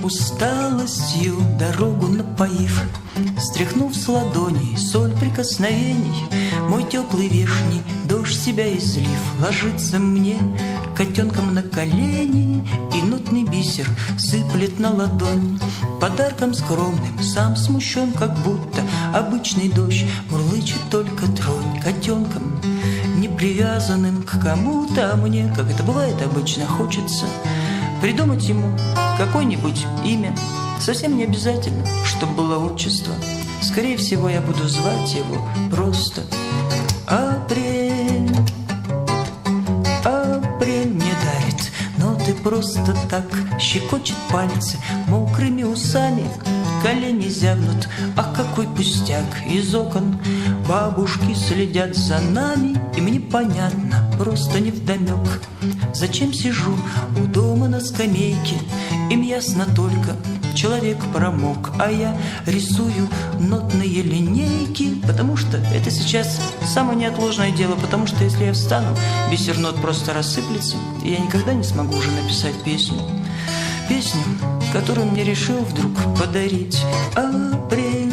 усталостью дорогу напоив, стряхнув с ладоней соль прикосновений, мой теплый вешний дождь себя излив, ложится мне котенком на колени, и нотный бисер сыплет на ладонь. Подарком скромным сам смущен, как будто обычный дождь мурлычет только тронь. Котенком, не привязанным к кому-то, а мне, как это бывает обычно, хочется придумать ему какое-нибудь имя. Совсем не обязательно, чтобы было отчество. Скорее всего, я буду звать его просто Апрель. Апрель мне дарит ноты просто так, щекочет пальцы мокрыми усами, колени зябнут, ах, какой пустяк. Из окон бабушки следят за нами, и мне понятно, просто невдомек, зачем сижу у дома на скамейке. Им ясно только, человек промок, а я рисую нотные линейки, потому что это сейчас самое неотложное дело, потому что если я встану, бисер нот просто рассыплется, и я никогда не смогу уже написать песню. Песню, которую мне решил вдруг подарить Апрель.